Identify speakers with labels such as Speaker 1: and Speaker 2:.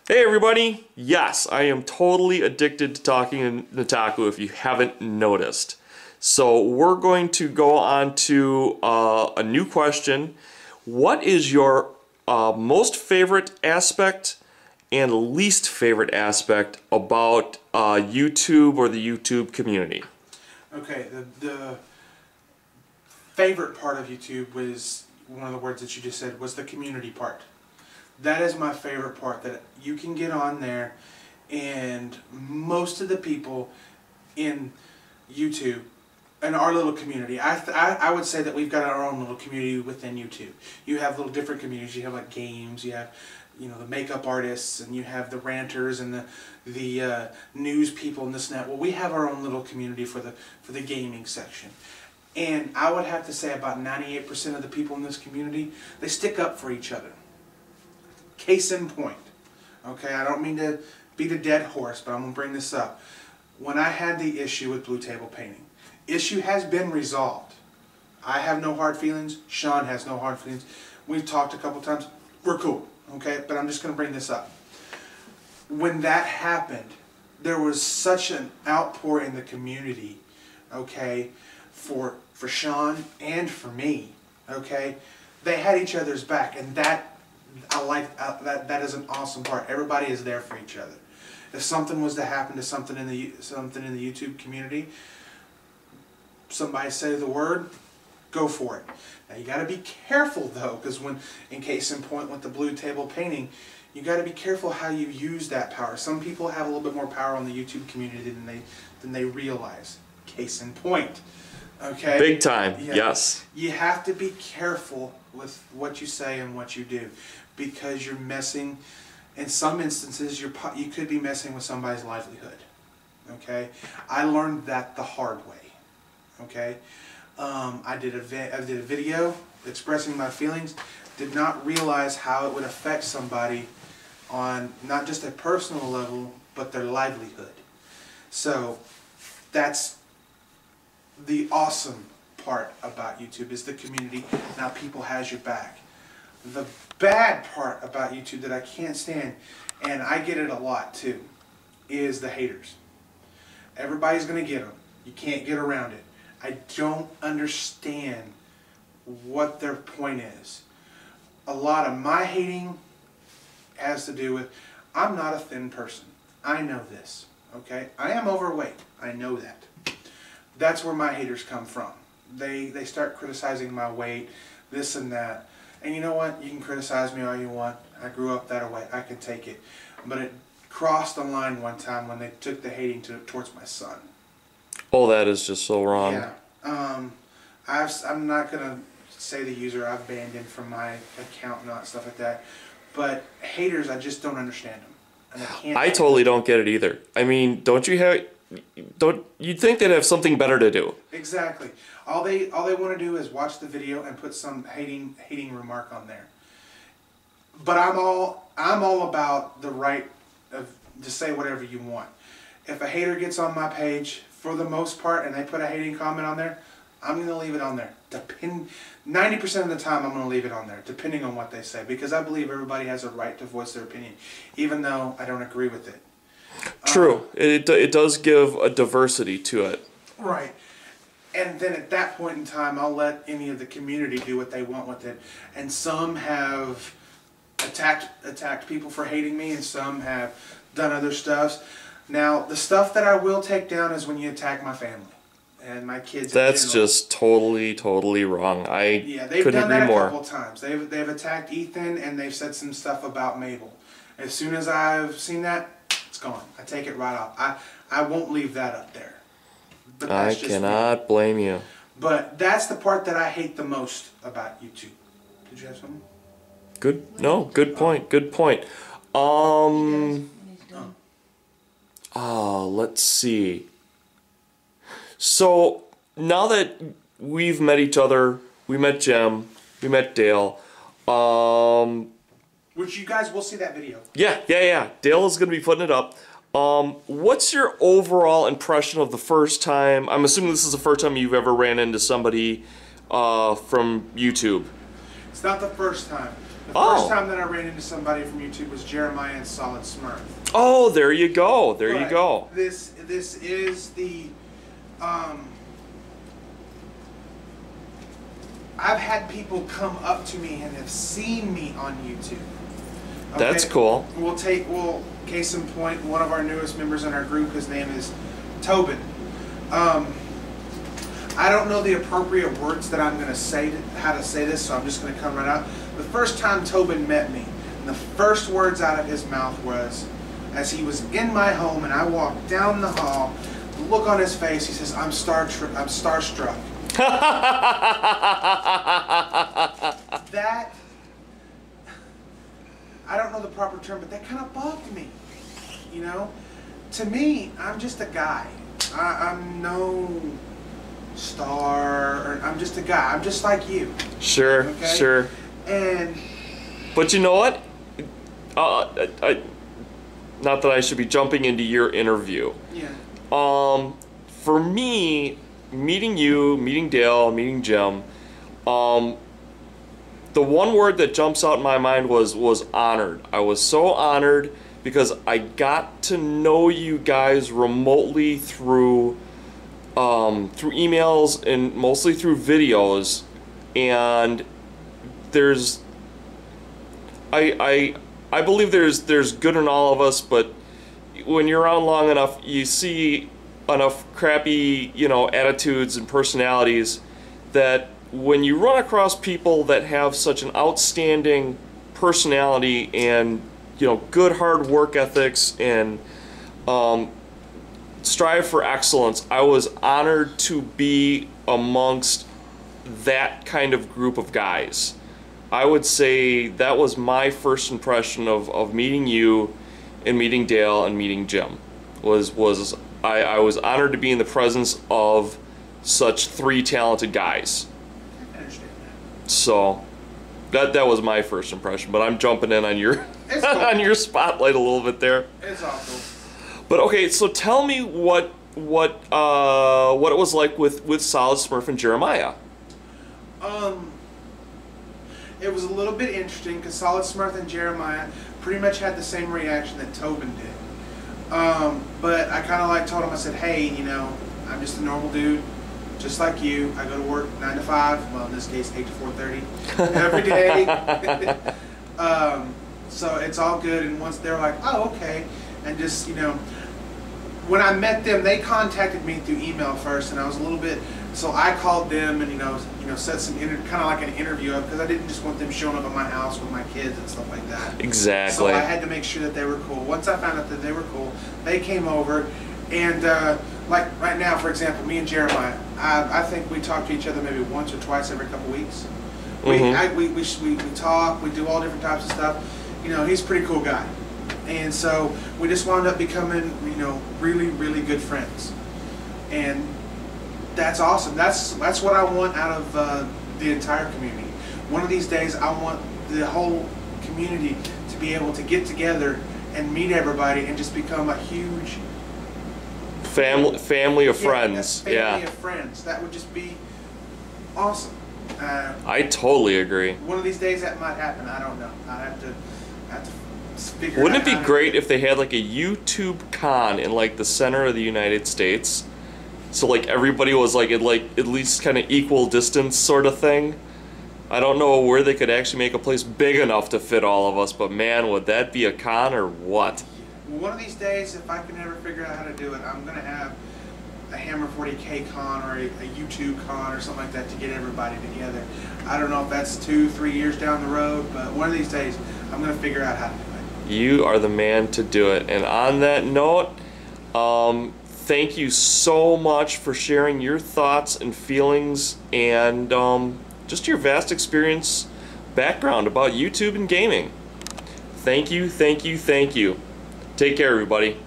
Speaker 1: Hey everybody! Yes, I am totally addicted to talking in Natakue if you haven't noticed. So we're going to go on to a new question. What is your most favorite aspect and least favorite aspect about YouTube or the YouTube community?
Speaker 2: Okay, the favorite part of YouTube was one of the words that you just said was the community part. That is my favorite part, that you can get on there and most of the people in YouTube and our little community, I would say that we've got our own little community within YouTube. You have little different communities. You have like games, you have the makeup artists, and you have the ranters and the news people and this and that. Well, we have our own little community for the gaming section. And I would have to say about 98% of the people in this community, they stick up for each other. Case in point, okay, I don't mean to beat a dead horse, but I'm going to bring this up. When I had the issue with blue table painting, issue has been resolved. I have no hard feelings. Sean has no hard feelings. We've talked a couple times. We're cool, okay, but I'm just going to bring this up. When that happened, there was such an outpour in the community, okay, for Sean and for me, okay. They had each other's back, and that I like that is an awesome part. Everybody is there for each other. If something was to happen to something in the YouTube community, somebody say the word, go for it. Now you got to be careful though, because in case in point with the blue table painting, you got to be careful how you use that power. Some people have a little bit more power on the YouTube community than they realize. Case in point. Okay.
Speaker 1: Big time.
Speaker 2: Yeah.
Speaker 1: Yes.
Speaker 2: You have to be careful with what you say and what you do, because you're messing. In some instances, you could be messing with somebody's livelihood. Okay. I learned that the hard way. Okay. I did a video expressing my feelings. Did not realize how it would affect somebody on not just a personal level, but their livelihood. So that's the awesome part about YouTube, is the community. Now people has your back. The bad part about YouTube that I can't stand, and I get it a lot too, is the haters. Everybody's going to get them. You can't get around it. I don't understand what their point is. A lot of my hating has to do with, I'm not a thin person. I know this. Okay? I am overweight. I know that. That's where my haters come from. They start criticizing my weight, this and that. And you know what? You can criticize me all you want. I grew up that way. I can take it. But it crossed the line one time when they took the hating towards my son.
Speaker 1: Oh, that is just so wrong.
Speaker 2: Yeah. I'm not going to say the user. I've banned him from my account and all that stuff like that. But haters, I just don't understand them. And
Speaker 1: I totally don't get it either. I mean, you'd think they'd have something better to do.
Speaker 2: Exactly. All they want to do is watch the video and put some hating remark on there. But I'm all about the right to say whatever you want. If a hater gets on my page, for the most part, and they put a hating comment on there, I'm going to leave it on there. 90% of the time I'm going to leave it on there, depending on what they say, because I believe everybody has a right to voice their opinion, even though I don't agree with it.
Speaker 1: True. It does give a diversity to it.
Speaker 2: Right. And then at that point in time, I'll let any of the community do what they want with it. And some have attacked people for hating me, and some have done other stuff. Now, the stuff that I will take down is when you attack my family and my kids.
Speaker 1: That's just totally wrong.
Speaker 2: Yeah, they've
Speaker 1: couldn't
Speaker 2: done
Speaker 1: agree
Speaker 2: that a
Speaker 1: more.
Speaker 2: couple times. They've attacked Ethan, and they've said some stuff about Mabel. As soon as I've seen that, it's gone. I take it right off. I won't leave that up there. But that's
Speaker 1: I cannot blame you.
Speaker 2: But that's the part that I hate the most about YouTube. Did you have something?
Speaker 1: Good. No. Good point. Good point. Let's see. So now that we've met each other, we met Jem, we met Dale.
Speaker 2: Which you guys will see that video.
Speaker 1: Yeah. Dale is going to be putting it up. What's your overall impression of the first time? I'm assuming this is the first time you've ever ran into somebody from YouTube.
Speaker 2: It's not the first time. The first time that I ran into somebody from YouTube was Jeremiah and Solid Smurf.
Speaker 1: Oh, there you go. There you go.
Speaker 2: This is the I've had people come up to me and have seen me on YouTube. Okay?
Speaker 1: That's cool.
Speaker 2: Case in point, one of our newest members in our group, his name is Tobin. I don't know the appropriate words that I'm going to say, how to say this, so I'm just going to come right out. The first time Tobin met me, and the first words out of his mouth was, as he was in my home and I walked down the hall, the look on his face, he says, I'm starstruck. That, I don't know the proper term, but that kind of bugged me. You know? To me, I'm just a guy. I'm no star, I'm just a guy. I'm just like you.
Speaker 1: Sure,
Speaker 2: okay?
Speaker 1: Sure.
Speaker 2: But
Speaker 1: you know what? Not that I should be jumping into your interview.
Speaker 2: Yeah.
Speaker 1: For me, meeting you, meeting Dale, meeting Jim, the one word that jumps out in my mind was honored. I was so honored because I got to know you guys remotely through emails and mostly through videos, and I believe there's good in all of us, but when you're around long enough, you see enough crappy, attitudes and personalities that when you run across people that have such an outstanding personality and good hard work ethics and strive for excellence, I was honored to be amongst that kind of group of guys. I would say that was my first impression of meeting you and meeting Dale and meeting Jim. I was honored to be in the presence of such three talented guys.
Speaker 2: I understand that.
Speaker 1: So that was my first impression, but I'm jumping in on your
Speaker 2: cool.
Speaker 1: on your spotlight a little bit there.
Speaker 2: It's awful.
Speaker 1: But okay, so tell me what it was like with Solid Smurf and Jeremiah.
Speaker 2: It was a little bit interesting because Solid Smurf and Jeremiah pretty much had the same reaction that Tobin did. But I kind of told him, I said, hey, I'm just a normal dude, just like you. I go to work 9 to 5, well in this case 8 to 4:30 every day. So it's all good. And once they're like, oh, okay, and just when I met them, they contacted me through email first, and I was a little bit. So I called them and set some kind of like an interview up because I didn't just want them showing up at my house with my kids and stuff like that.
Speaker 1: Exactly.
Speaker 2: So I had to make sure that they were cool. Once I found out that they were cool, they came over, and like right now, for example, me and Jeremiah, I think we talk to each other maybe once or twice every couple weeks. We talk, we do all different types of stuff. He's a pretty cool guy, and so we just wound up becoming really, really good friends, and that's awesome. That's what I want out of the entire community. One of these days, I want the whole community to be able to get together and meet everybody and just become a huge
Speaker 1: family of friends.
Speaker 2: Family of friends. That would just be awesome.
Speaker 1: I totally agree.
Speaker 2: One of these days that might happen. I don't know. I have to figure.
Speaker 1: Wouldn't it be great if they had like a YouTube con in like the center of the United States? So like everybody was like at least kind of equal distance sort of thing. I don't know where they could actually make a place big enough to fit all of us, but man, would that be a con or what?
Speaker 2: Well, one of these days, if I can ever figure out how to do it, I'm gonna have a Hammer 40K con or a YouTube con or something like that to get everybody together. I don't know if that's 2-3 years down the road, but one of these days, I'm gonna figure out how to do it.
Speaker 1: You are the man to do it. And on that note, thank you so much for sharing your thoughts and feelings and just your vast experience, background about YouTube and gaming. Thank you, thank you, thank you. Take care, everybody.